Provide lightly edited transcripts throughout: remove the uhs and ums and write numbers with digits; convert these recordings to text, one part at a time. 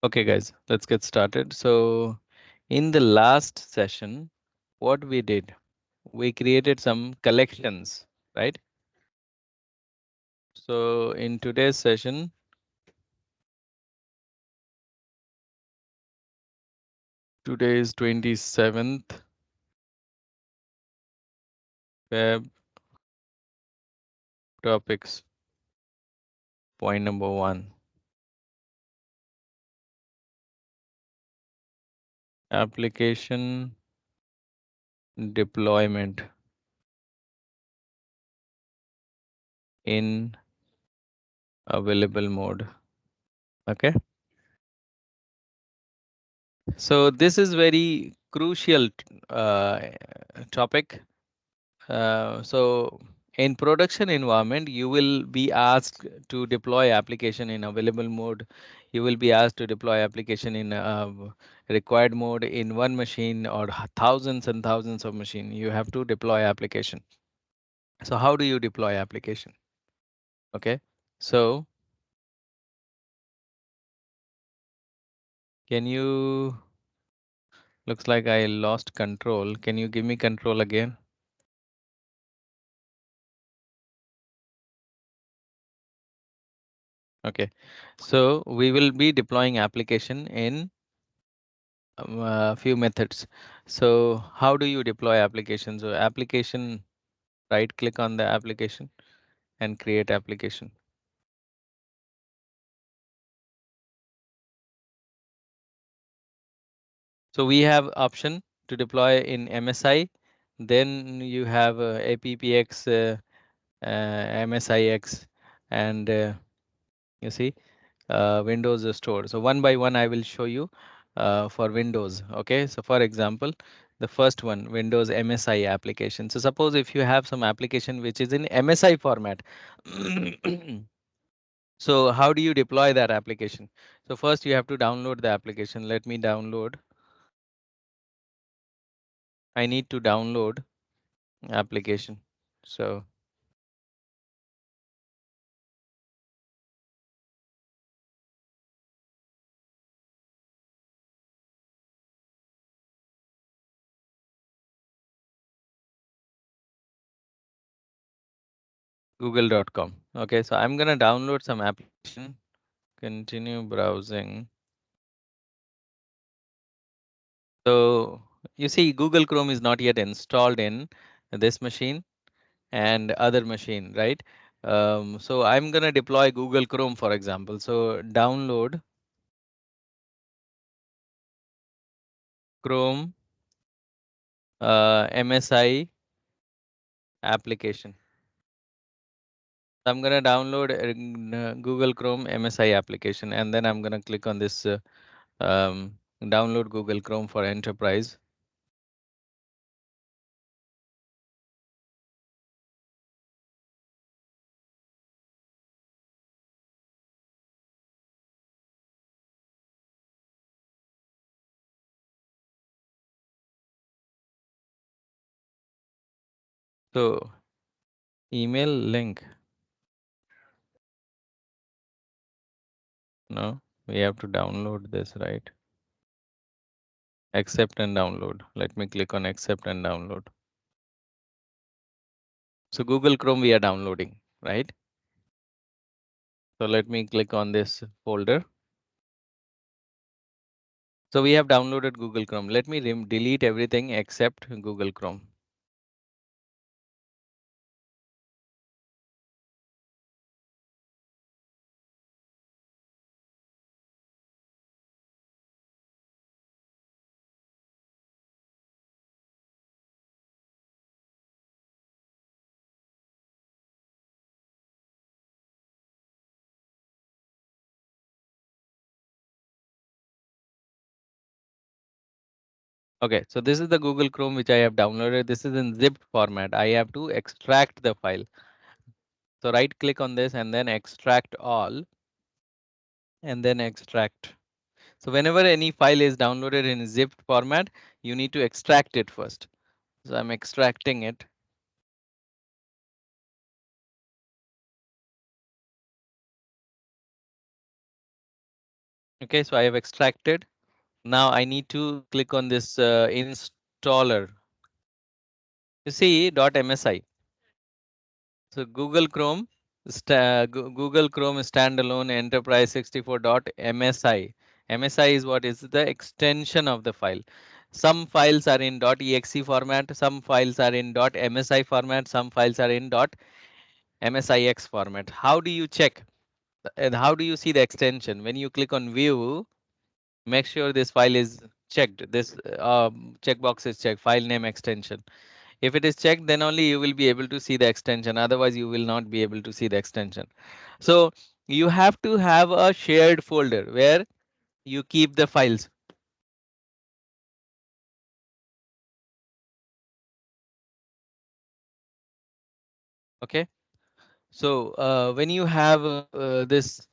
Okay, guys, let's get started. So, in the last session, what we did, we created some collections, right? So, in today's session, today is 27th Feb. Topics. Point number one, application deployment in available mode. Okay. So, this is very crucial topic. So in production environment, you will be asked to deploy application in available mode. You will be asked to deploy application in required mode in one machine or thousands and thousands of machine. You have to deploy application. So how do you deploy application? Okay. So can you, looks like I lost control. Can you give me control again? Okay. So we will be deploying application in few methods. So how do you deploy applications? So application, right click on the application and create application. So we have option to deploy in MSI. Then you have APPX, MSIX, and you see Windows Store. So one by one, I will show you for Windows. Okay, so for example, the first one, Windows MSI application. So suppose if you have some application which is in MSI format, so how do you deploy that application? So first you have to download the application. Let me download. I need to download application. So google.com. Okay, so I'm gonna download some application. Continue browsing. So you see Google Chrome is not yet installed in this machine and other machine, right? So I'm gonna deploy Google Chrome, for example. So download Chrome MSI application. I'm gonna download Google Chrome MSI application, and then I'm gonna click on this download Google Chrome for enterprise. So email link. No, we have to download this, right? Accept and download. Let me click on accept and download. So Google Chrome we are downloading, right? So let me click on this folder. So we have downloaded Google Chrome. Let me delete everything except Google Chrome. Okay, so this is the Google Chrome which I have downloaded. This is in zipped format. I have to extract the file. So right click on this and then extract all and then extract. So whenever any file is downloaded in zipped format, you need to extract it first. So I'm extracting it. Okay, so I have extracted. Now I need to click on this installer. You see .msi. So Google Chrome standalone enterprise 64.msi. MSI is what is the extension of the file. Some files are in .exe format, some files are in .msi format, some files are in .msix format. How do you check? And how do you see the extension? When you click on view, make sure this file is checked. This checkbox is checked, file name extension. If it is checked, then only you will be able to see the extension. Otherwise, you will not be able to see the extension. So you have to have a shared folder where you keep the files. Okay. So when you have this,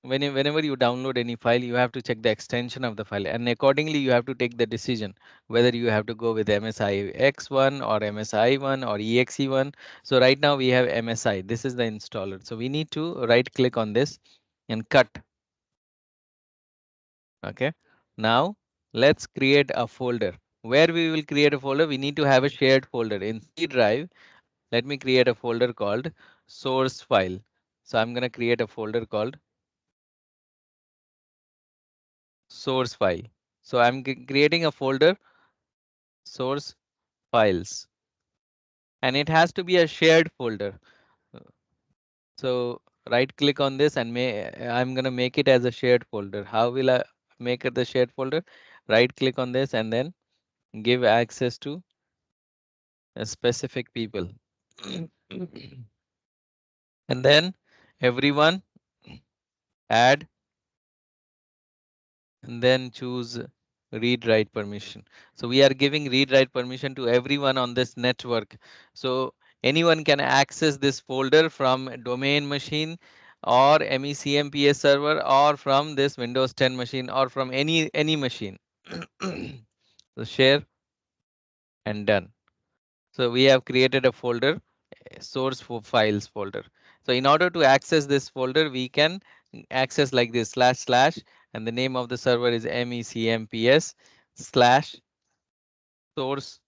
whenever you download any file, you have to check the extension of the file, and accordingly you have to take the decision whether you have to go with MSIX1 or MSI1 or EXE1. So right now we have MSI. This is the installer. So we need to right click on this and cut. Okay. Now let's create a folder. Where we will create a folder, we need to have a shared folder in C drive. Let me create a folder called source file. So I'm going to create a folder called source file. So I'm creating a folder source files, and it has to be a shared folder. So right click on this and I'm going to make it as a shared folder. How will I make it the shared folder? Right click on this and then give access to a specific people. And then everyone add, and then choose read write permission. So we are giving read write permission to everyone on this network. So anyone can access this folder from domain machine or MECM PS server or from this Windows 10 machine or from any machine. So share and done. So we have created a folder, source for files folder. So in order to access this folder, we can access like this // and the name of the server is MECMPS slash source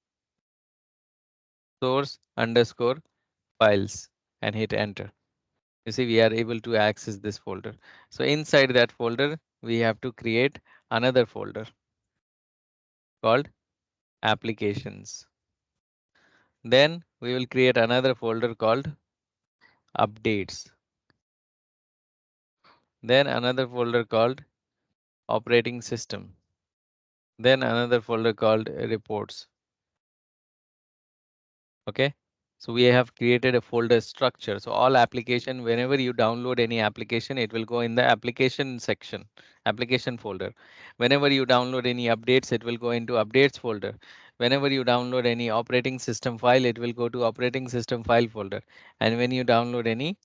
underscore files and hit enter. You see, we are able to access this folder. So inside that folder, we have to create another folder called applications. Then we will create another folder called updates. Then another folder called operating system. Then another folder called reports. Okay. So we have created a folder structure. So all application, whenever you download any application, it will go in the application section, application folder. Whenever you download any updates, it will go into updates folder. Whenever you download any operating system file, it will go to operating system file folder. And when you download any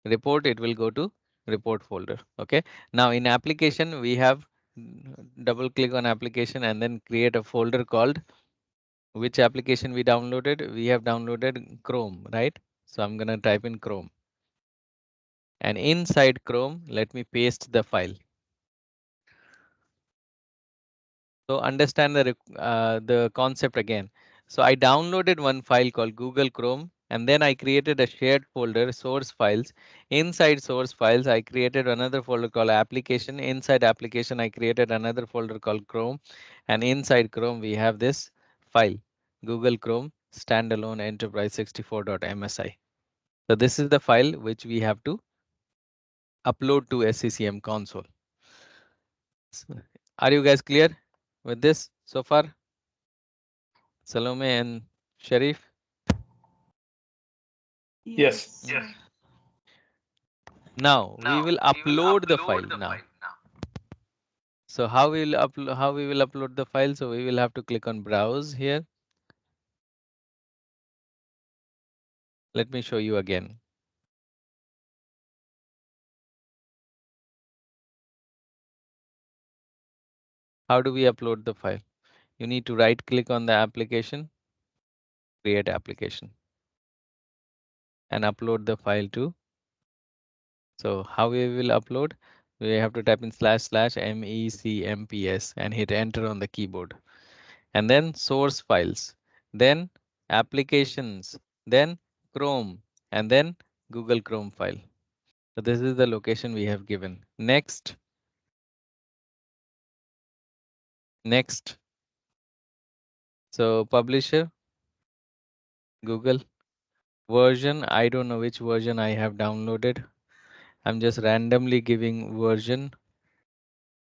report, it will go to report folder. Okay. Now in application, we have double click on application and then create a folder called which application we downloaded. We have downloaded Chrome, right? So I'm going to type in Chrome, and inside Chrome, let me paste the file. So understand the concept again. So I downloaded one file called Google Chrome, and then I created a shared folder, source files. Inside source files, I created another folder called application. Inside application, I created another folder called Chrome, and inside Chrome, we have this file, Google Chrome standalone enterprise 64.msi. So this is the file which we have to upload to SCCM console. Are you guys clear with this so far? Salome and Sharif? Yes. Yes. Now we will upload the file now. So how we will upload the file? So we will have to click on browse here. Let me show you again. How do we upload the file? You need to right click on the application, create application, and upload the file to. So how we will upload? We have to type in //MECMPS and hit enter on the keyboard. And then source files, then applications, then Chrome, and then Google Chrome file. So this is the location we have given. Next. Next. So publisher, Google. Version, I don't know which version I have downloaded. I'm just randomly giving version.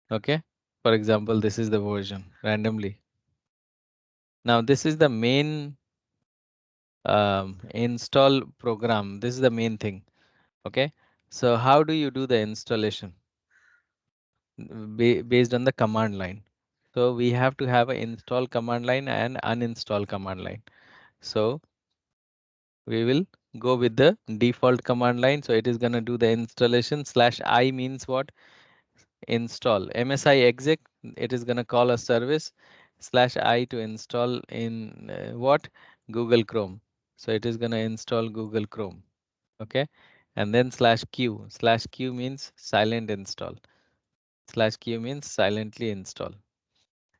Okay. For example, this is the version randomly. Now this is the main install program. This is the main thing. Okay. So how do you do the installation? Based on the command line. So we have to have an install command line and uninstall command line. So we will go with the default command line. So it is going to do the installation. /I means what? Install. MSI exec, it is going to call a service. /I to install in what? Google Chrome. So it is going to install Google Chrome. Okay. And then /Q. /Q means silent install. /Q means silently install.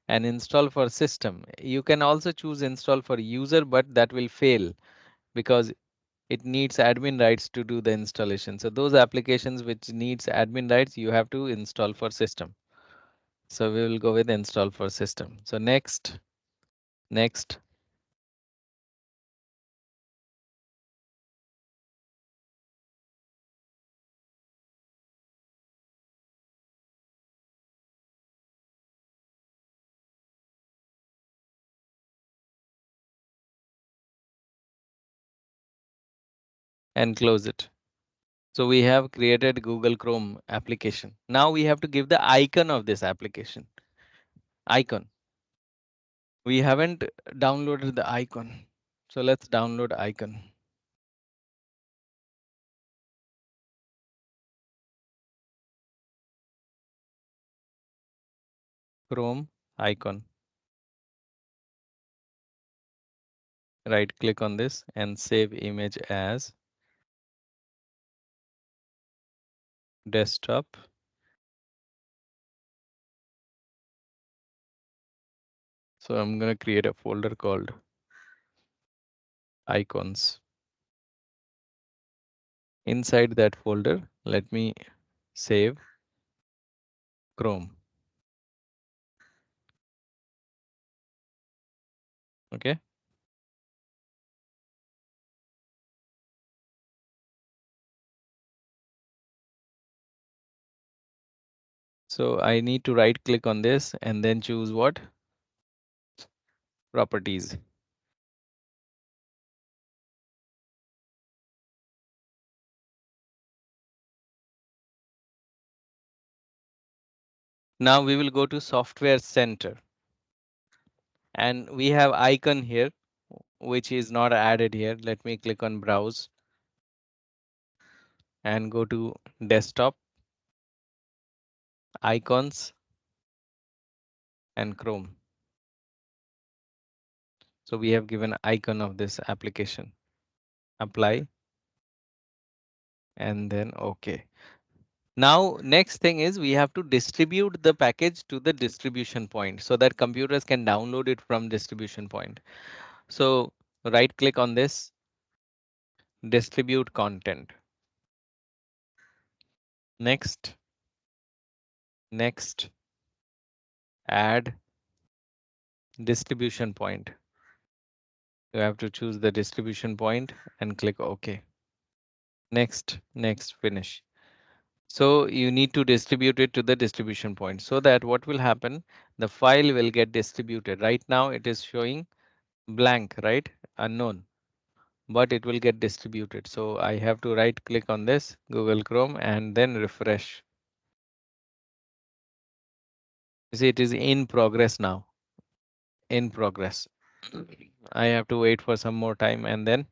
And install for system. You can also choose install for user, but that will fail because it needs admin rights to do the installation. So those applications which needs admin rights, you have to install for system. So we will go with install for system. So next, next. And close it. So we have created Google Chrome application. Now we have to give the icon of this application. Icon. We haven't downloaded the icon. So let's download icon. Chrome icon. Right click on this and save image as desktop. So I'm going to create a folder called icons. Inside that folder, let me save Chrome. Okay. So I need to right click on this and then choose what? Properties. Now we will go to software center and we have icon here, which is not added here. Let me click on browse and go to desktop, icons and Chrome. So we have given icon of this application. Apply and then OK. Now next thing is we have to distribute the package to the distribution point so that computers can download it from distribution point. So right click on this, distribute content. Next, next, add distribution point. You have to choose the distribution point and click OK. Next, next, finish. So you need to distribute it to the distribution point so that what will happen, the file will get distributed. Right now it is showing blank, right? Unknown, but it will get distributed. So I have to right click on this Google Chrome and then refresh. You see, it is in progress now. In progress. I have to wait for some more time and then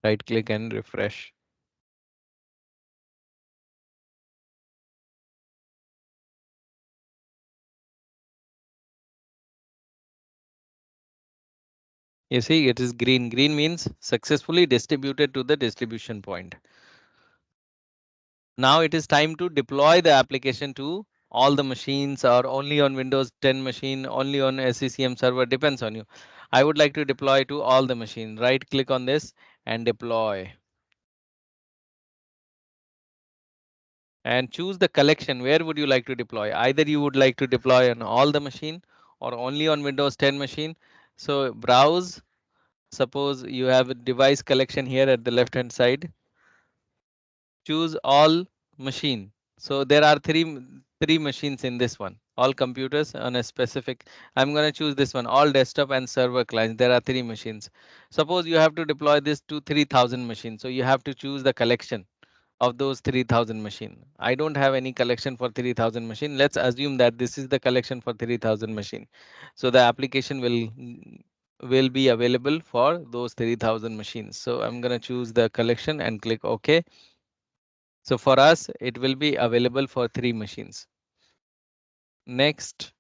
right click and refresh. You see, it is green. Green means successfully distributed to the distribution point. Now it is time to deploy the application to all the machines, or only on Windows 10 machine, only on SCCM server, depends on you. I would like to deploy to all the machines. Right click on this and deploy. And choose the collection. Where would you like to deploy? Either you would like to deploy on all the machine or only on Windows 10 machine. So browse. Suppose you have a device collection here at the left hand side. Choose all machine. So there are three machines in this one. All computers on a specific. I'm going to choose this one. All desktop and server clients. There are three machines. Suppose you have to deploy this to 3000 machines. So you have to choose the collection of those 3000 machine. I don't have any collection for 3000 machine. Let's assume that this is the collection for 3000 machine. So the application will be available for those 3000 machines. So I'm going to choose the collection and click OK. So for us, it will be available for 3 machines. Next.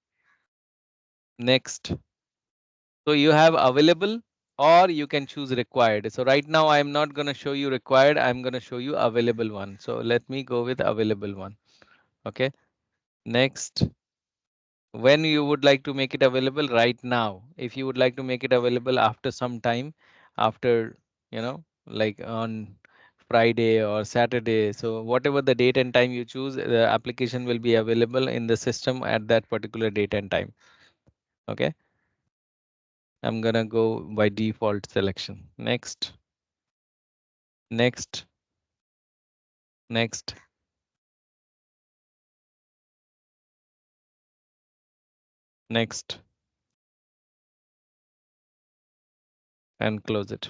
So you have available, or you can choose required. So right now I am not going to show you required. I'm going to show you available one. So let me go with available one. Okay. Next. When you would like to make it available right now. If you would like to make it available after some time, after, like on Friday or Saturday. So whatever the date and time you choose, the application will be available in the system at that particular date and time. Okay. I'm gonna go by default selection. Next. Next. Next. Next. And close it.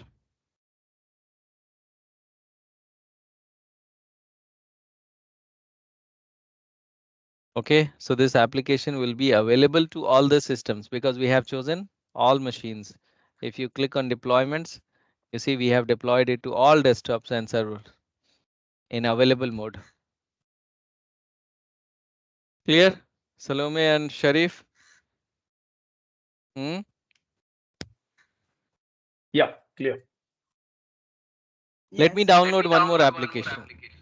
Okay, so this application will be available to all the systems because we have chosen all machines. If you click on deployments, you see we have deployed it to all desktops and servers in available mode. Clear? Salome and Sharif? Hmm? Yeah, clear. Let me Yes. Let download me one more download one more application. application.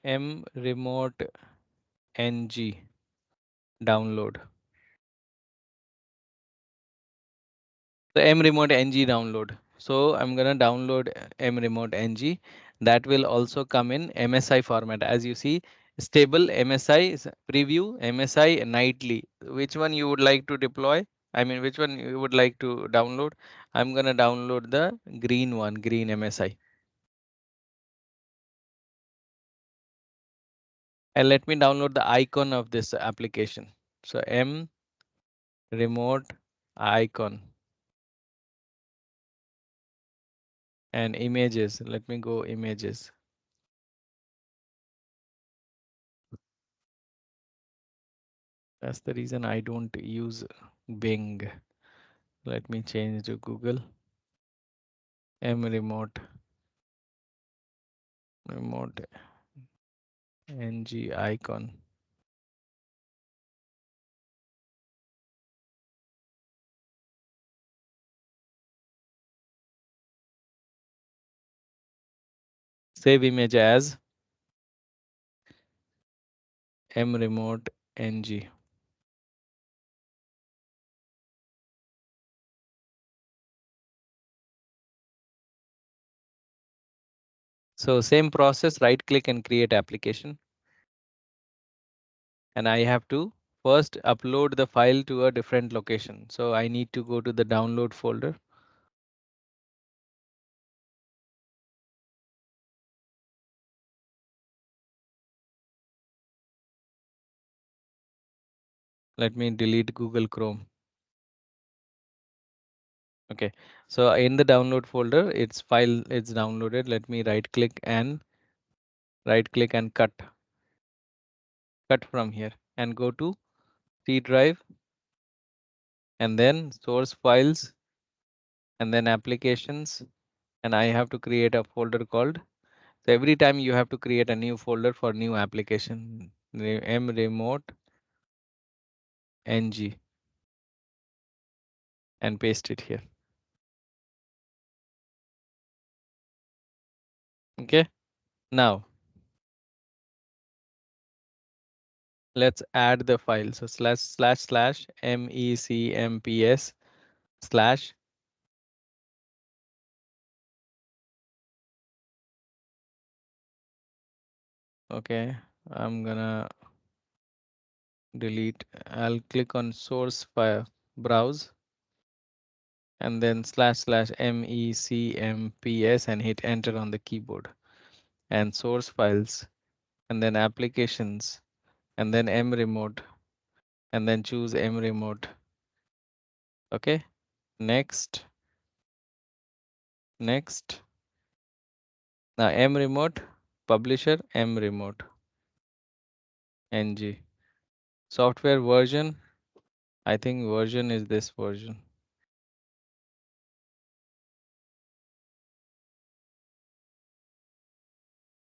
M remote ng download. The M remote ng download. So I'm gonna download M remote ng. That will also come in MSI format. As you see, stable MSI preview, MSI nightly. Which one you would like to deploy? I mean, which one you would like to download? I'm gonna download the green one, green MSI. And let me download the icon of this application. So M remote icon and images. Let me go images. That's the reason I don't use Bing. Let me change to Google. M remote ng icon. Save image as M remote ng. So same process, right click and create application. And I have to first upload the file to a different location. So I need to go to the download folder. Let me delete Google Chrome. Okay, so in the download folder, it's downloaded. Let me right click and cut from here and go to C drive and then source files and then applications, and I have to create a folder called. So every time you have to create a new folder for new application. Mremote ng and paste it here. Okay. Now let's add the file. So // MECMPS slash. Okay, I'm gonna delete. I'll click on source file, browse, and then // MECMPS and hit enter on the keyboard. And source files, and then applications, and then mremote, and then choose mremote. Okay, next, next. Now mremote, publisher, mremote, ng. Software version, I think version is this version.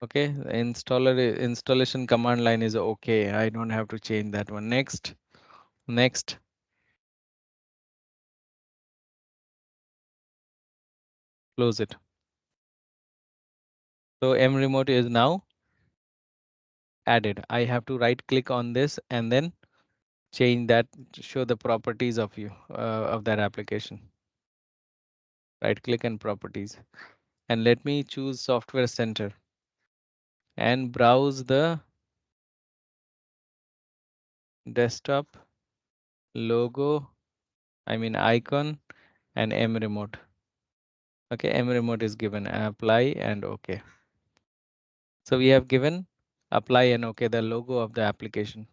Okay, the installation command line is okay. I don't have to change that one. Next, next. Close it. So mremote is now added. I have to right click on this and then change that to show the properties of of that application. Right click and properties, and let me choose software center and browse the desktop logo, I mean icon, and mremote. Okay, mremote is given. Apply and okay. So we have given apply and okay the logo of the application.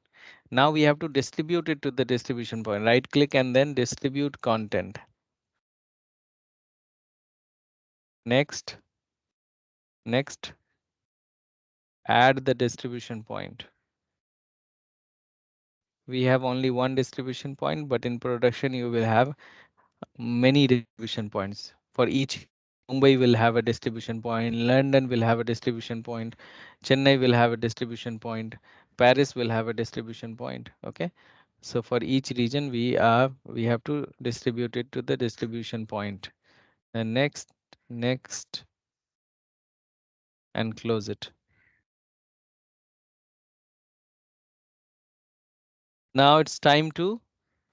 Now we have to distribute it to the distribution point. Right click and then distribute content. Next, next, add the distribution point. We have only one distribution point, but in production you will have many distribution points for each. Mumbai will have a distribution point, London will have a distribution point, Chennai will have a distribution point, Paris will have a distribution point. Okay, so for each region we have to distribute it to the distribution point. And next, next, and close it. Now it's time to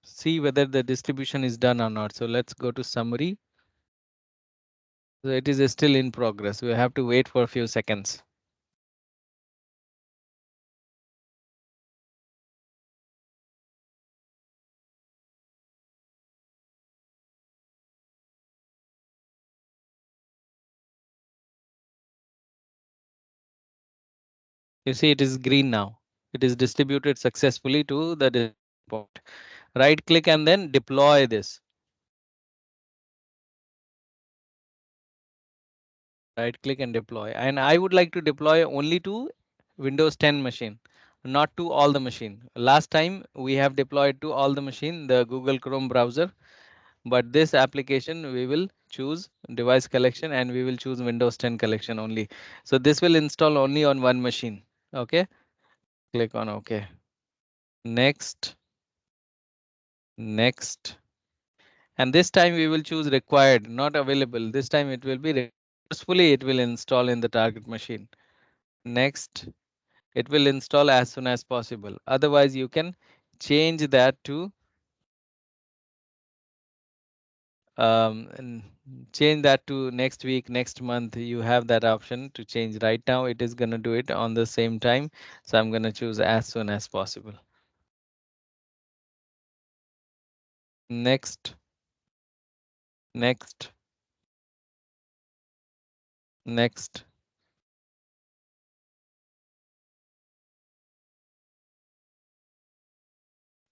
see whether the distribution is done or not. So let's go to summary. So it is still in progress. We have to wait for a few seconds. You see it is green now. It is distributed successfully to the point. Right click and then deploy this. Right click and deploy. And I would like to deploy only to Windows 10 machine, not to all the machine. Last time we have deployed to all the machine, the Google Chrome browser. But this application we will choose device collection and we will choose Windows 10 collection only. So this will install only on one machine. Okay, click on OK. Next, next. And this time we will choose required, not available. This time it will be forcefully it will install in the target machine. Next, it will install as soon as possible. Otherwise you can change that to and change that to next week, next month. You have that option to change. Right now it is going to do it on the same time, so I'm going to choose as soon as possible. Next, next, next,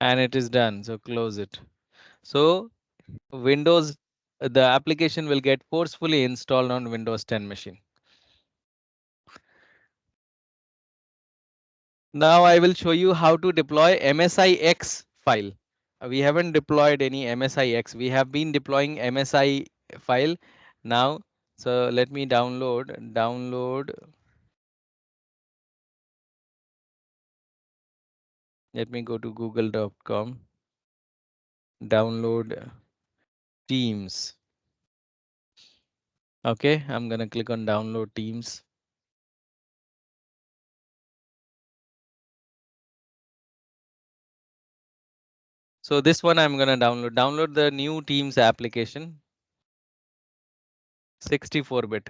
and it is done. So close it. So Windows, the application will get forcefully installed on Windows 10 machine. Now I will show you how to deploy MSIX file. We haven't deployed any MSIX. We have been deploying MSI file now. So let me download. Let me go to google.com, download Teams. Okay, I'm gonna click on download Teams. So this one I'm gonna download the new Teams application, 64-bit.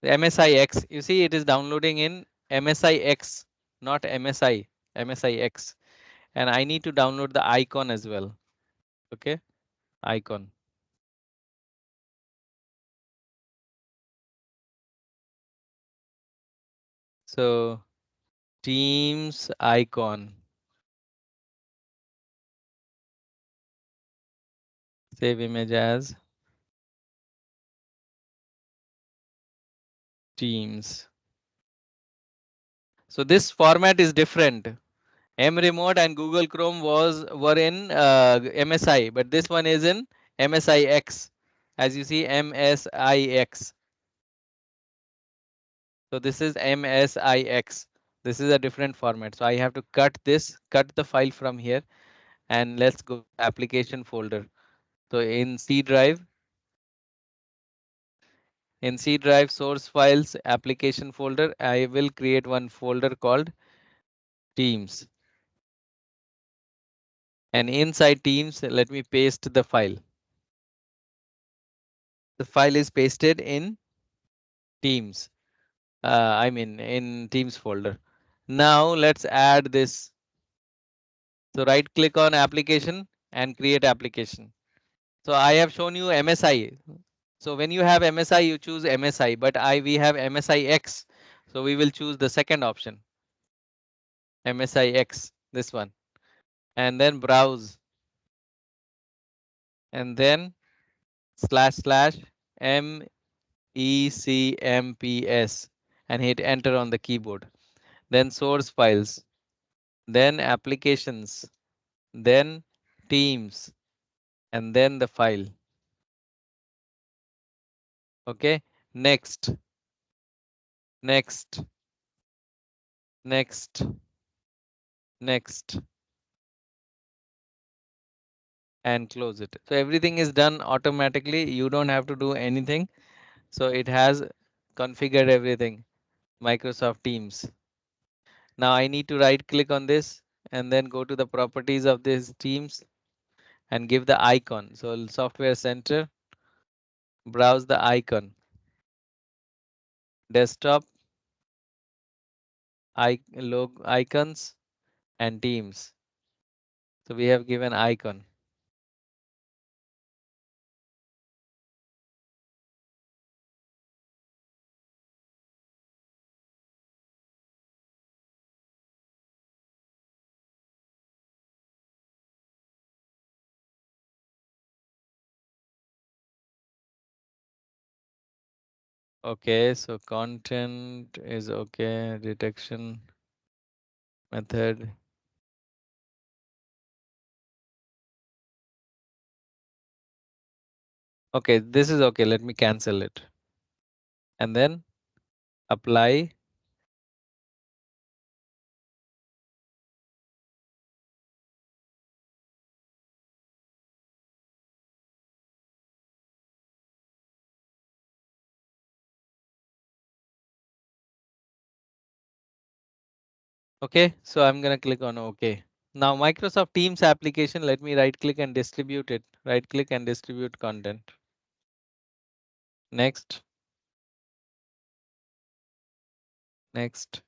The MSIX, you see it is downloading in MSIX, not MSI, MSIX. And I need to download the icon as well. Okay, icon. So Teams icon. Save image as Teams. So this format is different. Mremote and Google Chrome were in MSI, but this one is in MSIX. As you see, MSIX. So this is MSIX. This is a different format. So I have to cut the file from here, and let's go to application folder. So in C drive source files application folder, I will create one folder called Teams. And inside Teams, let me paste the file. The file is pasted in Teams. I mean in Teams folder. Now let's add this. So right click on application and create application. So I have shown you MSI. So when you have MSI, you choose MSI, but we have MSIX. So we will choose the second option, MSIX, this one, and then browse, and then //MECMPS and hit enter on the keyboard. Then source files, then applications, then Teams, and then the file. Okay, next, next, next, next, and close it. So everything is done automatically. You don't have to do anything. So it has configured everything. Microsoft Teams. Now I need to right click on this and then go to the properties of this Teams and give the icon. So software center, browse the icon, desktop, icons, and Teams. So we have given icon. Okay, so content is okay, detection method. Okay, this is okay. Let me cancel it. And then apply. Okay, so I'm gonna click on OK. Now Microsoft Teams application, let me right click and distribute it. Right click and distribute content. Next, next,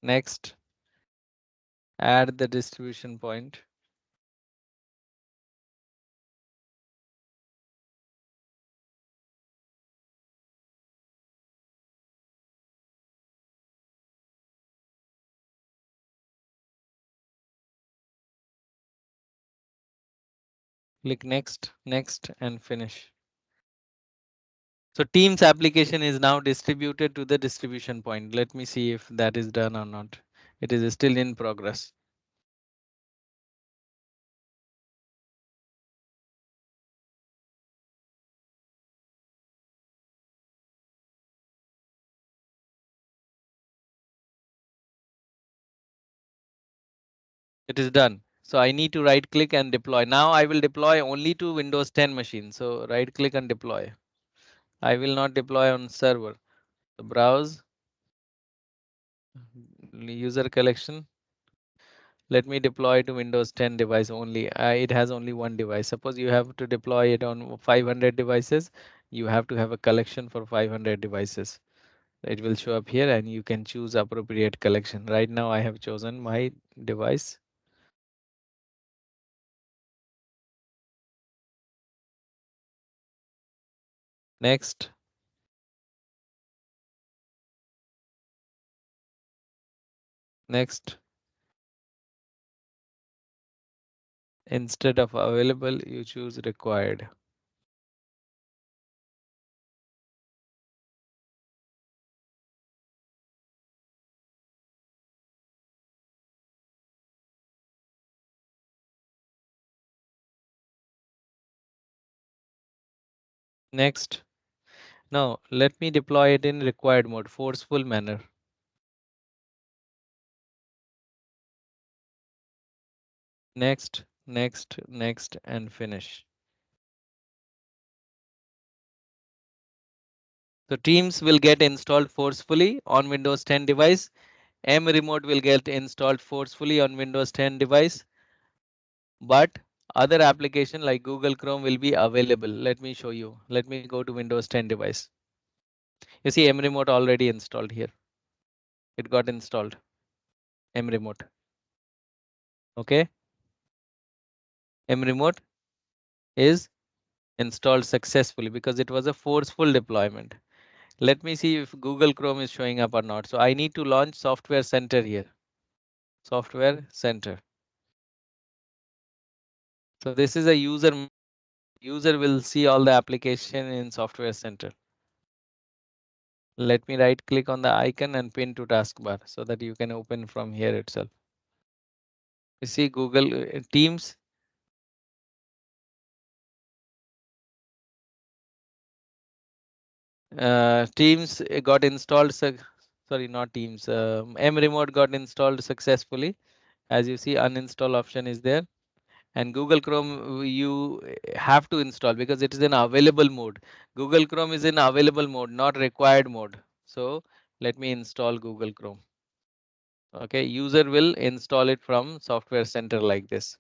next. Add the distribution point. Click next, next, and finish. So Teams application is now distributed to the distribution point. Let me see if that is done or not. It is still in progress. It is done. So I need to right click and deploy. Now I will deploy only to Windows 10 machine. So right click and deploy. I will not deploy on server. So browse user collection. Let me deploy to Windows 10 device only. It has only one device. Suppose you have to deploy it on 500 devices. You have to have a collection for 500 devices. It will show up here and you can choose appropriate collection. Right now I have chosen my device. Next. Next. Instead of available, you choose required. Next. Now let me deploy it in required mode, forceful manner. Next, next, next, and finish. So Teams will get installed forcefully on Windows 10 device. M remote will get installed forcefully on Windows 10 device. But other application like Google Chrome will be available. Let me show you. Let me go to Windows 10 device. You see M remote already installed here. It got installed. M remote. Okay. M remote is installed successfully because it was a forceful deployment. Let me see if Google Chrome is showing up or not. So I need to launch Software Center here. Software Center. So this is a user. User will see all the application in Software Center. Let me right click on the icon and pin to taskbar so that you can open from here itself. You see Google Teams. Teams got installed. Sorry, not Teams. M remote got installed successfully. As you see, uninstall option is there. And Google Chrome you have to install because it is in available mode. Google Chrome is in available mode, not required mode. So let me install Google Chrome. Okay, user will install it from Software Center like this.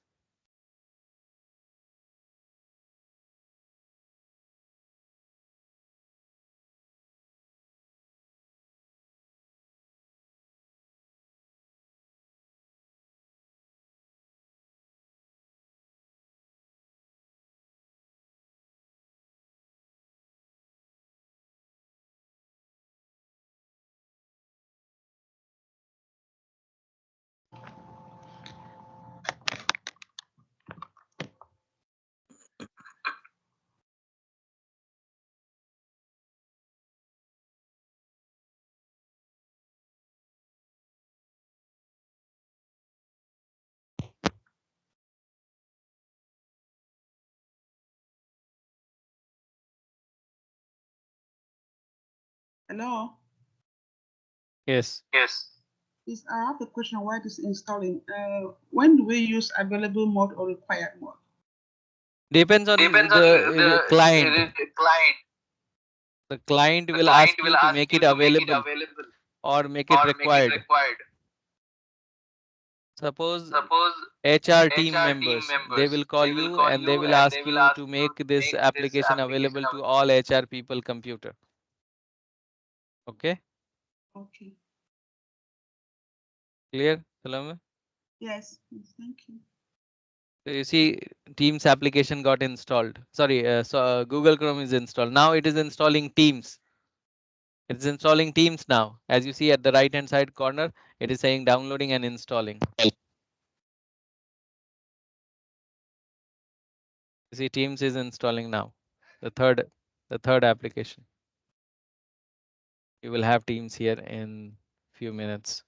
Hello. Yes. Yes. Is I have a question why it is installing. When do we use available mode or required mode? Depends on Depends on the client. the client. The client The will client ask will you to ask make you it to make it available available or make it or make it required. required. Suppose Suppose HR team HR team members, they members, will call they will you call and they you will and they ask will you ask to you make to this make this application application available to available. all HR people computer. Okay, Okay. clear, Salome? Yes. Yes. Thank you. So you see Teams application got installed. Sorry, Google Chrome is installed. Now it is installing Teams. It's installing Teams now. As you see at the right hand side corner, it is saying downloading and installing. You see Teams is installing now. The third application. You will have Teams here in few minutes.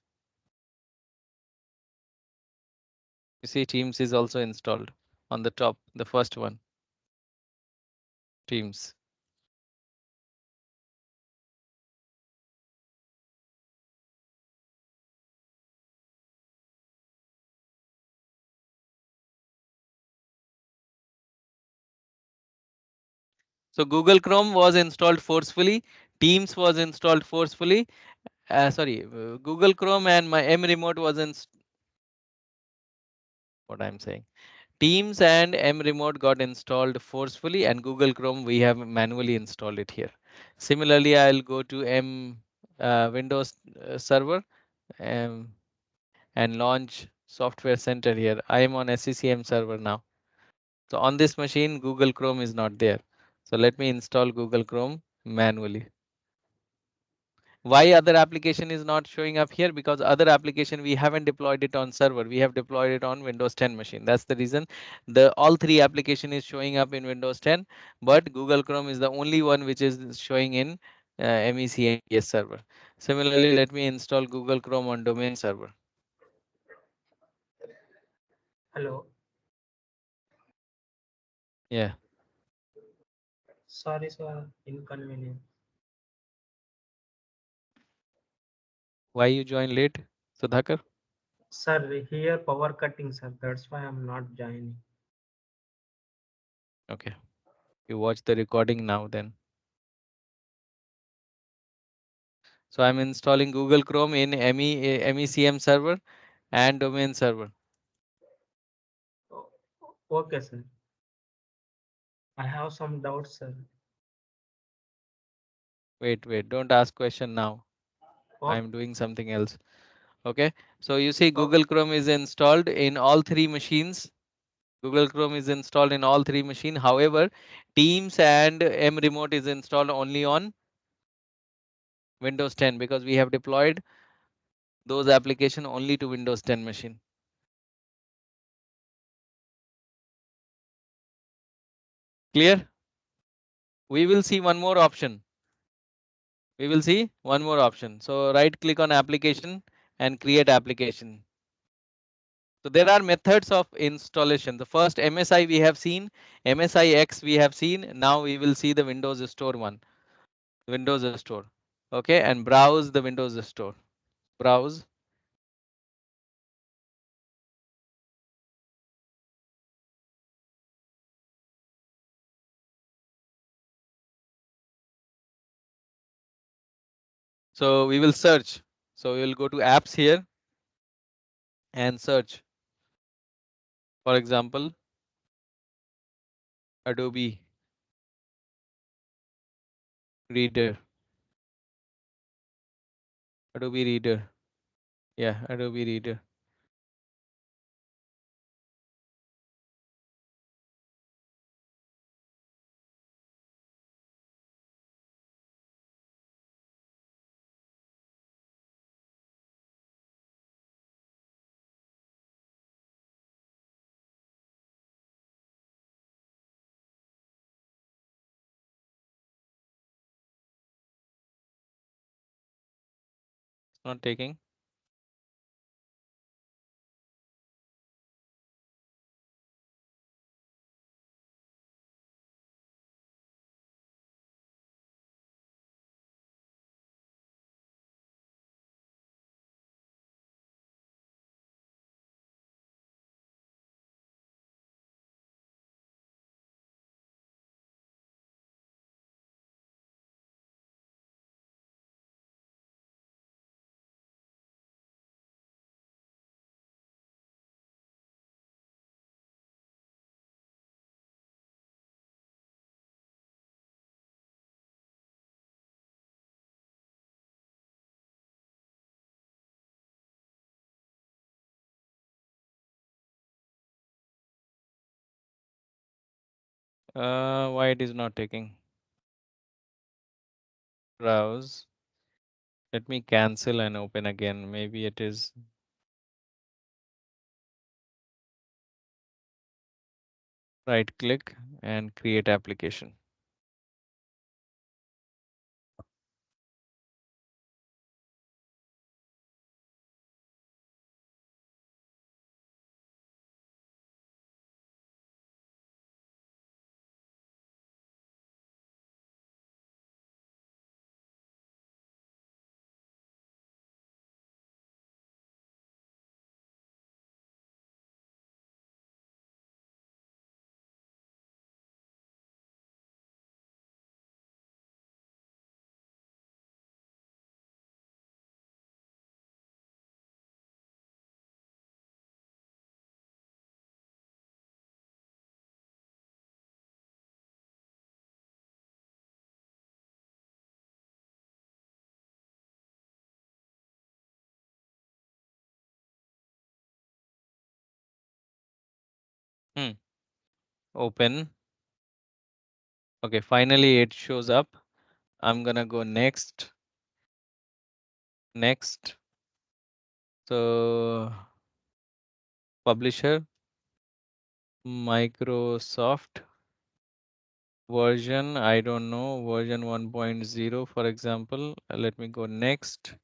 You see Teams is also installed on the top, the first one, Teams. So Google Chrome was installed forcefully, Teams was installed forcefully. Google Chrome and my M remote was in what I'm saying. Teams and M remote got installed forcefully, and Google Chrome we have manually installed it here. Similarly, I'll go to Windows Server um, and launch Software Center here. I am on SCCM server now. So on this machine, Google Chrome is not there. So let me install Google Chrome manually. Why other application is not showing up here? Because other application we haven't deployed it on server, we have deployed it on Windows 10 machine. That's the reason the all three application is showing up in Windows 10, but Google Chrome is the only one which is showing in MECM server. Similarly, let me install Google Chrome on domain server. Hello. Yeah. Sorry, sir. Inconvenience. Why you join late, Sudhakar? Sir, here power cutting, sir. That's why I'm not joining. Okay. You watch the recording now then. So I'm installing Google Chrome in MECM server and domain server. Okay, sir. I have some doubts, sir. Wait, don't ask question now. Okay. I'm doing something else. Okay. So you see Oh, Google Chrome is installed in all three machines. Google Chrome is installed in all three machines. However, Teams and M Remote is installed only on Windows 10 because we have deployed those application only to Windows 10 machine. Clear? We will see one more option. We will see one more option. So right click on application and create application. So there are methods of installation. The first MSI we have seen, MSIX we have seen. Now we will see the Windows Store one, Windows Store. Okay, and browse the Windows Store. Browse. So we will search. So we will go to apps here and search. For example, Adobe Reader. Adobe Reader. Yeah, Adobe Reader. It's not taking. Why it is not taking? Browse. Let me cancel and open again. Maybe it is. Right click and create application. Hmm. Open. Okay, finally it shows up. I'm gonna go next. Next. So publisher, Microsoft version, I don't know, version 1.0, for example. Let me go next.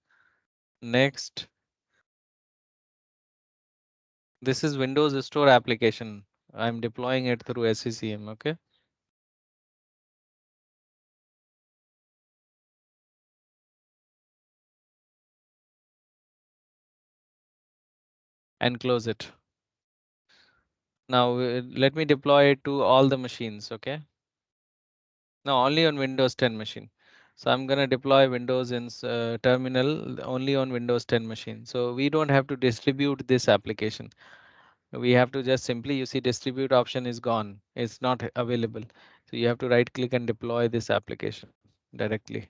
Next. This is Windows Store application. I'm deploying it through SCCM. Okay. And close it. Now let me deploy it to all the machines. Okay. No, only on Windows 10 machine. So I'm going to deploy Windows in terminal only on Windows 10 machine. So we don't have to distribute this application. We have to just simply, you see, distribute option is gone. It's not available. So you have to right click and deploy this application directly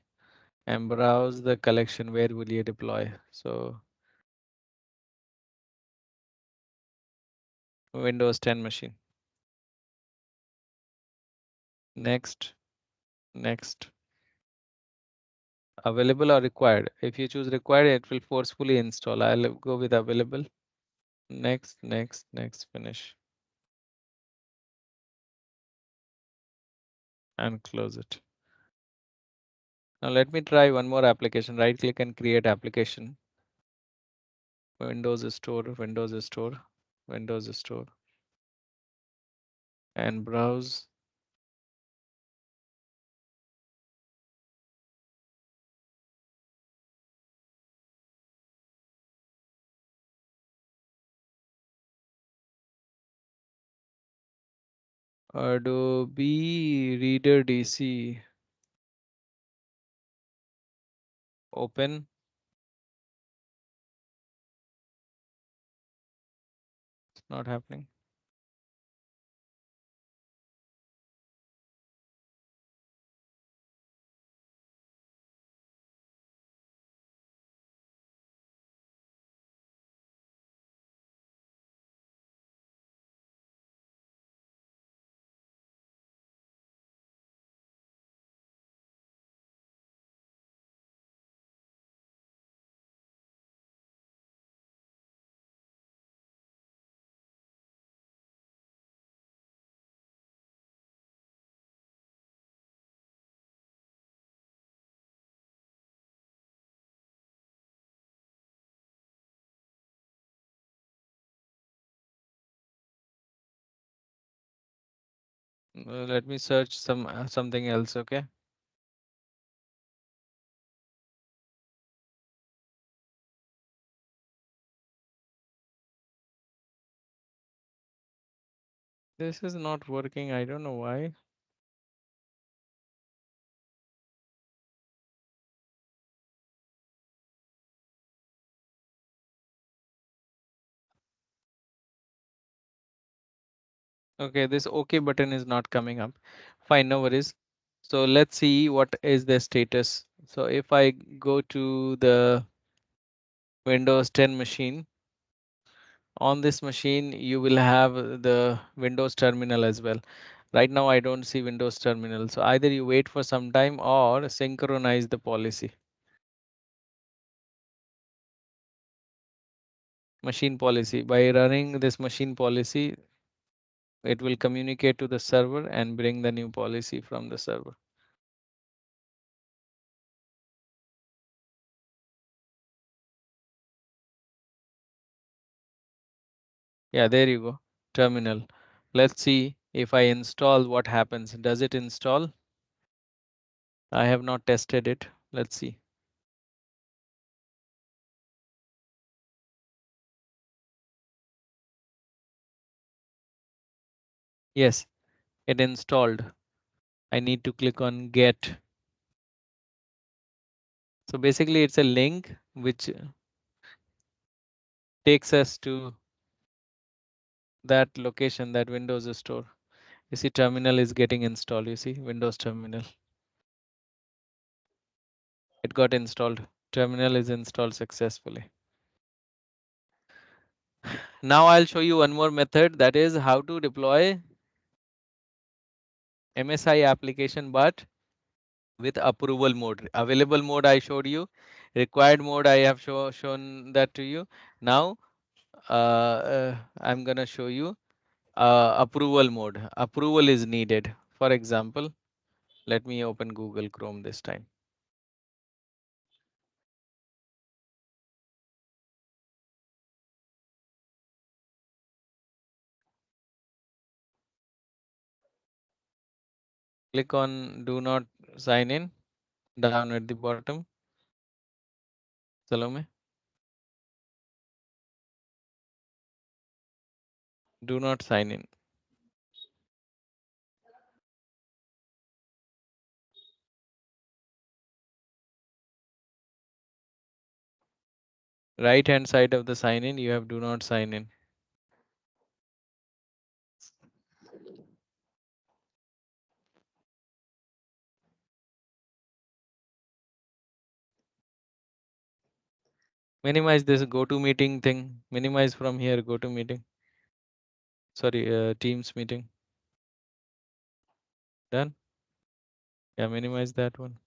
and browse the collection. Where will you deploy? So Windows 10 machine. Next, next. Available or required? If you choose required, it will forcefully install. I'll go with available. Next, next, next, finish and close it. Now let me try one more application. Right click and create application. Windows Store, Windows Store, Windows Store, and browse. Adobe Reader DC. Open. It's not happening. Let me search something else. Okay. This is not working. I don't know why. Okay, this OK button is not coming up. Fine, no worries. So let's see what is the status. So if I go to the Windows 10 machine, on this machine, you will have the Windows terminal as well. Right now, I don't see Windows terminal. So either you wait for some time or synchronize the policy. Machine policy. By running this machine policy, it will communicate to the server and bring the new policy from the server. Yeah, there you go. Terminal. Let's see if I install what happens. Does it install? I have not tested it. Let's see. Yes, it installed. I need to click on get. So basically it's a link which takes us to that location, that Windows store. You see terminal is getting installed. You see Windows terminal. It got installed. Terminal is installed successfully. Now I'll show you one more method, that is how to deploy MSI application, but with approval mode. Available mode I showed you, required mode I have shown that to you. Now I'm gonna show you approval mode. Approval is needed. For example, let me open Google Chrome this time. Click on do not sign in down at the bottom. Salome, do not sign in. Right hand side of the sign in, you have do not sign in. Minimize this go to meeting thing. Minimize from here, go to meeting. Sorry, Teams meeting. Done. Yeah, minimize that one.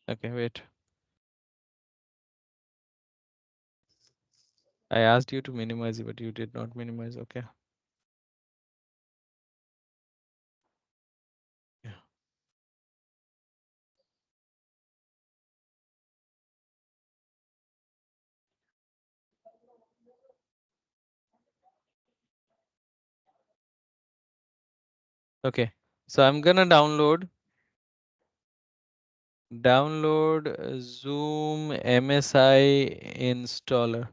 Okay, wait. I asked you to minimize it, but you did not minimize. Okay. Yeah. Okay. So I'm gonna download Zoom MSI installer.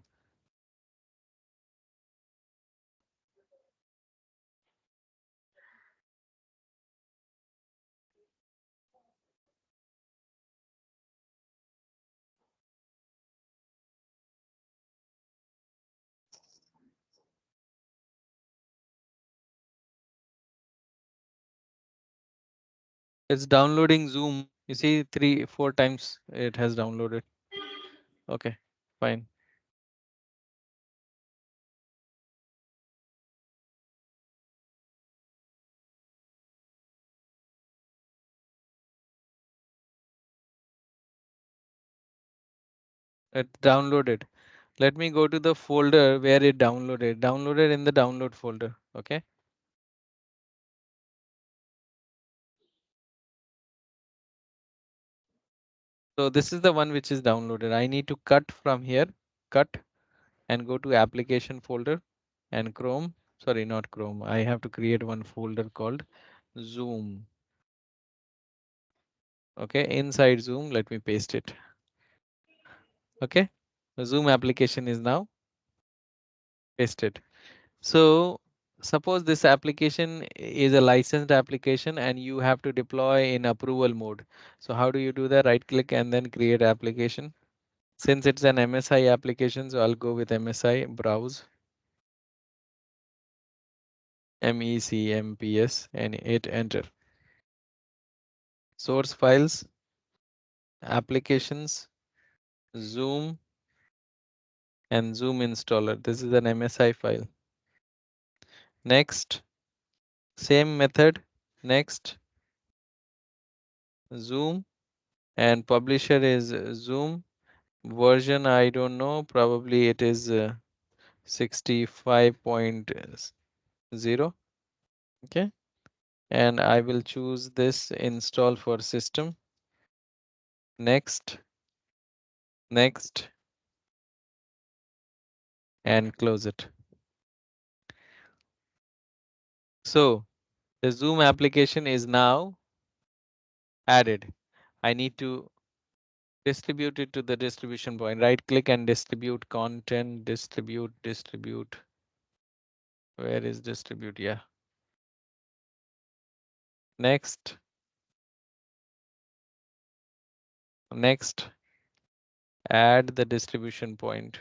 It's downloading Zoom. You see 3-4 times it has downloaded. Okay, fine. It downloaded. Let me go to the folder where it downloaded. Downloaded in the download folder. Okay. So this is the one which is downloaded. I need to cut from here, cut and go to application folder and Chrome. Sorry, not Chrome. I have to create one folder called Zoom. Okay, inside Zoom, let me paste it. Okay, the Zoom application is now pasted. So suppose this application is a licensed application and you have to deploy in approval mode. So how do you do that? Right click and then create application. Since it's an MSI application, so I'll go with MSI, browse, MECMPS and hit enter. Source files, applications, Zoom and Zoom installer. This is an MSI file. Next, same method, next, Zoom and publisher is Zoom. Version I don't know, probably it is 65.0. Okay, and I will choose this install for system. Next, next, and close it. So the Zoom application is now added. I need to distribute it to the distribution point. Right click and distribute content, distribute. Where is distribute? Yeah. Next, next, add the distribution point.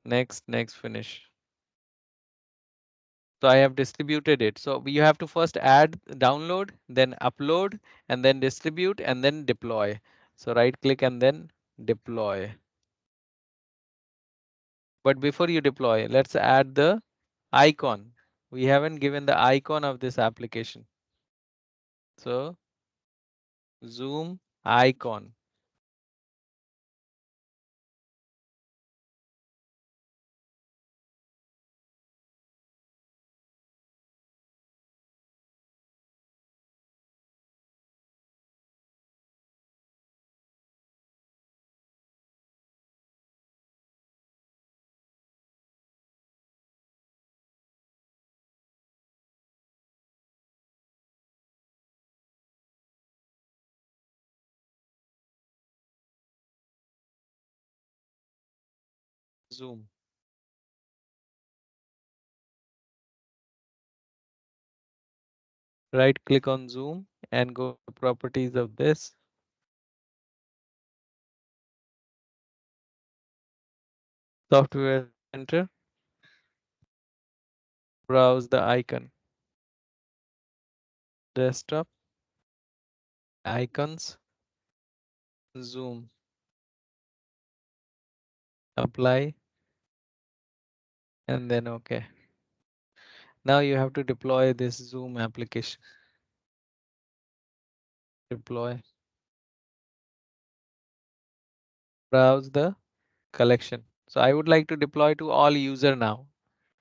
Next, finish. So I have distributed it. So you have to first add, download, then upload, and then distribute, and then deploy. So right click and then deploy. But before you deploy, let's add the icon. We haven't given the icon of this application. So Zoom icon. Zoom. Right click on Zoom and go to properties of this. Software Center. Browse the icon. Desktop. Icons. Zoom. Apply. And then OK. Now you have to deploy this Zoom application. Deploy. Browse the collection. So I would like to deploy to all user now.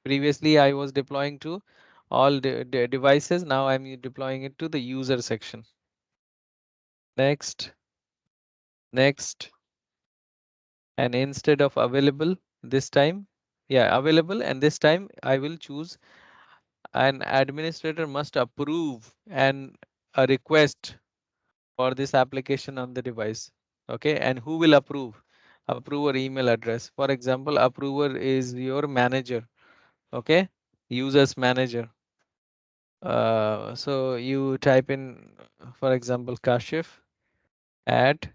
Previously I was deploying to all the devices. Now I'm deploying it to the user section. Next, next, and instead of available this time, yeah, available, and this time I will choose an administrator must approve and a request for this application on the device. Okay, and who will approve? Approver email address. For example, approver is your manager. Okay, users manager. So you type in, for example, Kashif at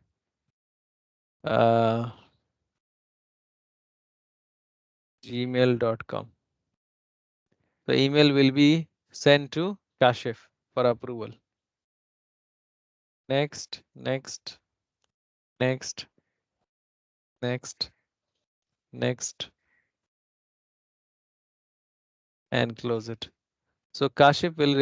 uh, gmail.com. The email will be sent to Kashif for approval. Next, next, next, next, next, and close it. So Kashif will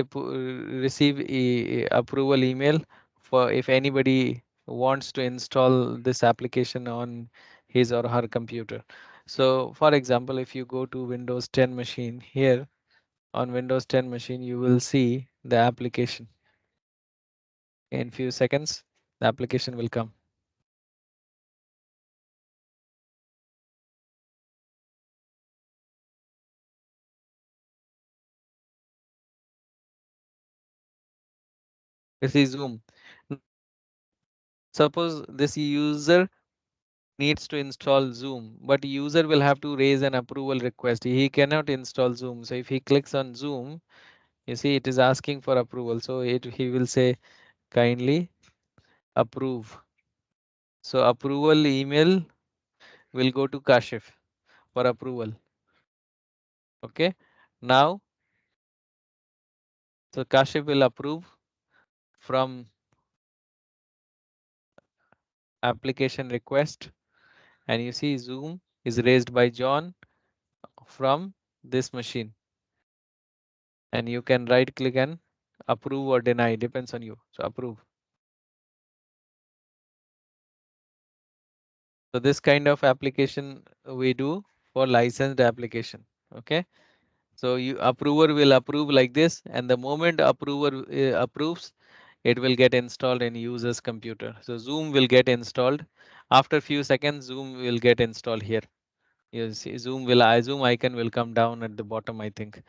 receive a approval email for if anybody wants to install this application on his or her computer. So for example, if you go to Windows 10 machine here, on Windows 10 machine, you will see the application. In few seconds, the application will come. This is Zoom. Suppose this user needs to install Zoom, but user will have to raise an approval request. He cannot install Zoom. So if he clicks on Zoom, you see it is asking for approval. So he will say kindly approve. So approval email will go to Kashif for approval. Okay. Now, so Kashif will approve from application request, and you see Zoom is raised by John from this machine, and you can right click and approve or deny, depends on you. So approve. So this kind of application we do for licensed application. Okay, so you approver will approve like this, and the moment approver approves, it will get installed in user's computer. So Zoom will get installed after few seconds. Zoom will get installed here. You see Zoom icon will come down at the bottom, I think.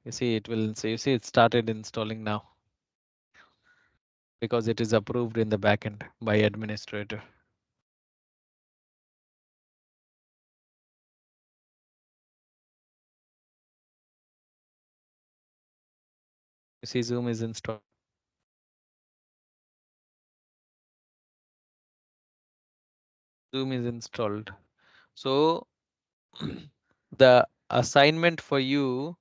You see it will, so you see it started installing now because it is approved in the backend by administrator. You see Zoom is installed. Zoom is installed. So the assignment for you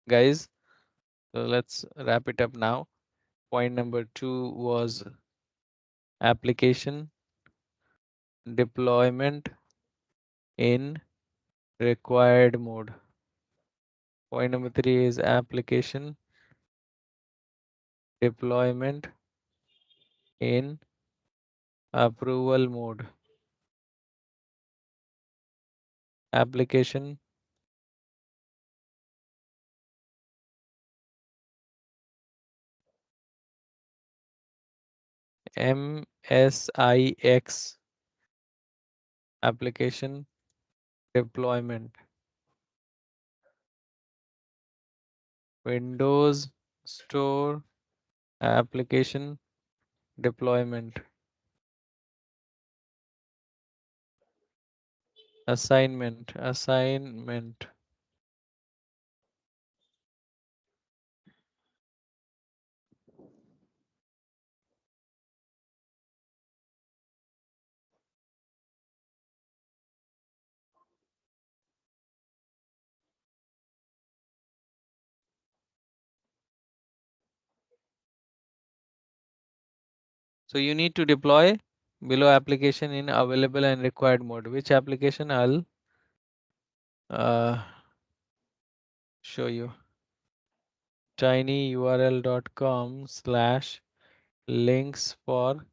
guys. So let's wrap it up now. Point number 2 was application deployment in required mode. Point number 3 is application deployment in approval mode. Application MSIX application deployment. Windows Store application deployment. Assignment. So you need to deploy below application in available and required mode. Which application? I'll show you. tinyurl.com/links for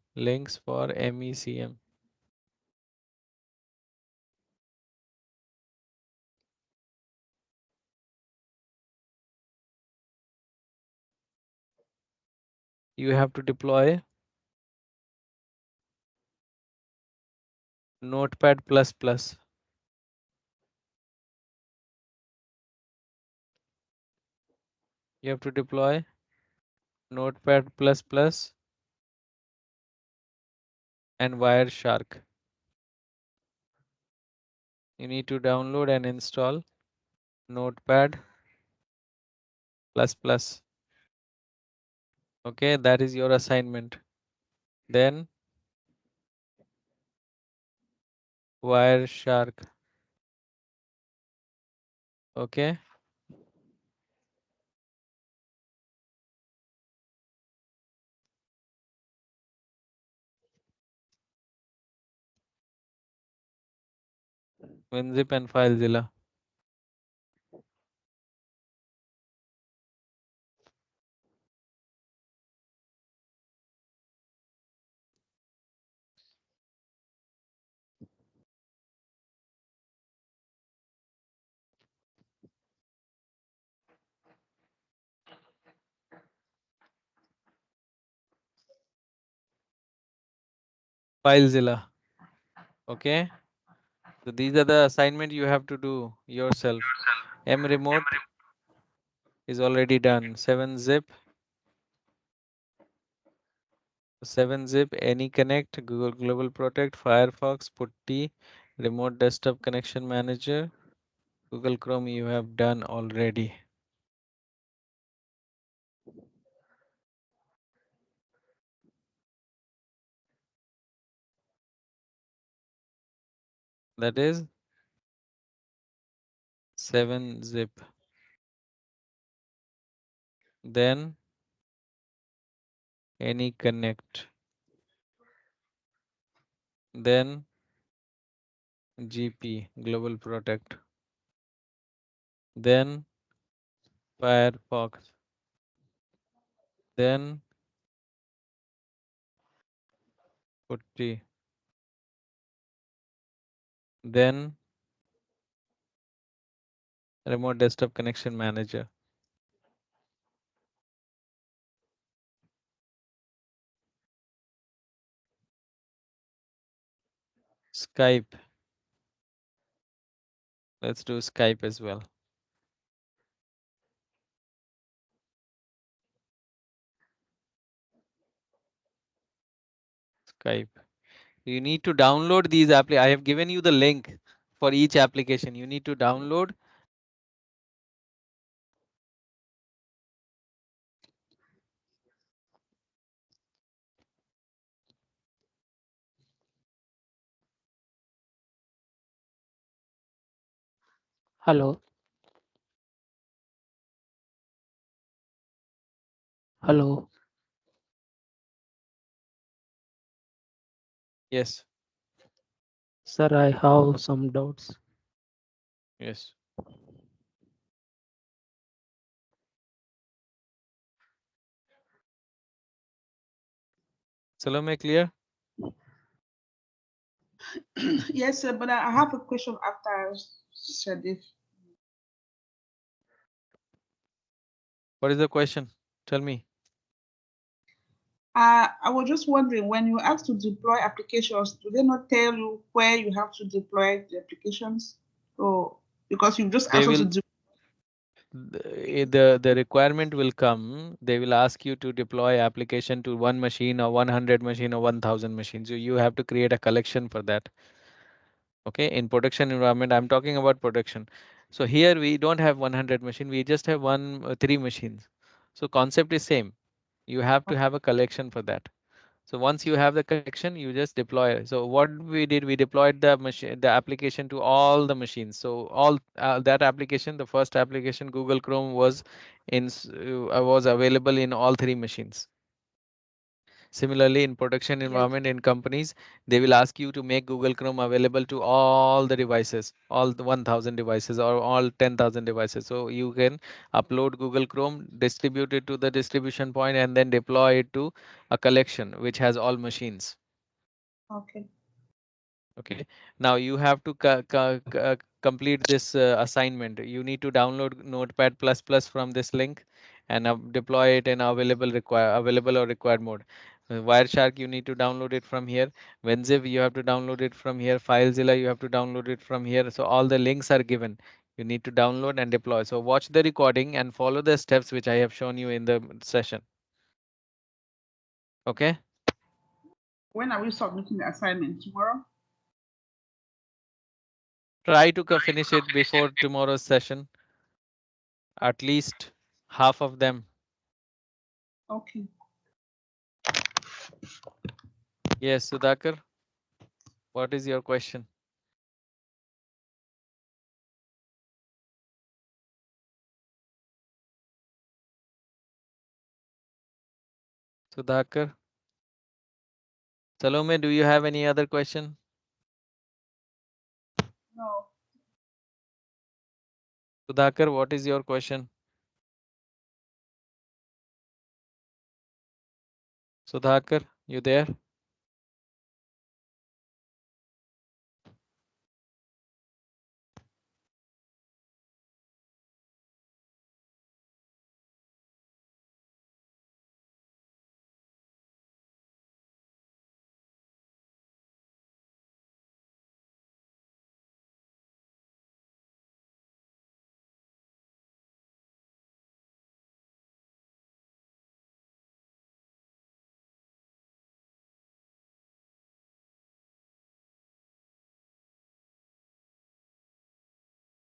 MECM. You have to deploy Notepad++. You have to deploy Notepad++ and Wireshark. You need to download and install Notepad++. Okay, that is your assignment. Then Wireshark. Okay. WinZip and FileZilla. FileZilla. Okay. So these are the assignment you have to do yourself. mremote is already done. 7-zip, AnyConnect, Google Global Protect, Firefox, Putty, Remote Desktop Connection Manager, Google Chrome you have done already. That is 7-zip. Then AnyConnect. Then GP, Global Protect. Then Firefox. Then Putty. Then Remote Desktop Connection Manager. Skype. Let's do Skype as well. Skype. You need to download these I have given you the link for each application. You need to download. Hello. Hello, Yes. sir. I have some doubts. Yes. Salome, clear? Yes, sir, but I have a question after Shadif. What is the question? Tell me. I was just wondering, when you ask to deploy applications, do they not tell you where you have to deploy the applications? Or because you just They asked us to will the requirement will come. They will ask you to deploy application to one machine or 100 machine or 1000 machines. So you have to create a collection for that. Okay, in production environment, I'm talking about production. So here we don't have 100 machine. We just have three machines. So concept is same. You have to have a collection for that. So once you have the collection, you just deploy it. So what we did, we deployed the machine, the application to all the machines. So all that application, the first application, Google Chrome was available in all three machines. Similarly, in production Yes. environment in companies, they will ask you to make Google Chrome available to all the devices, all the 1000 devices or all 10,000 devices. So you can upload Google Chrome, distribute it to the distribution point, and then deploy it to a collection which has all machines. Okay. Okay. Now you have to complete this assignment. You need to download Notepad++ from this link and deploy it in available or required mode. Wireshark, you need to download it from here. WinZip, you have to download it from here. FileZilla, you have to download it from here. So all the links are given. You need to download and deploy. So watch the recording and follow the steps which I have shown you in the session. Okay. When are we submitting the assignment? Tomorrow? Try to finish it before tomorrow's session. At least half of them. Okay. Yes, Sudhakar, what is your question? Sudhakar. Salome, do you have any other question? No. Sudhakar, what is your question? Sudhakar, you there?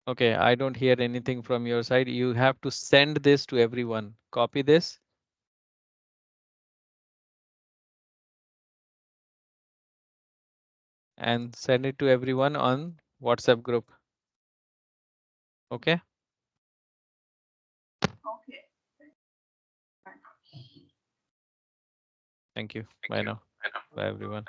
Okay, I don't hear anything from your side. You have to send this to everyone. Copy this and send it to everyone on WhatsApp group. Okay, Okay. Bye. thank you. Bye now. Bye everyone.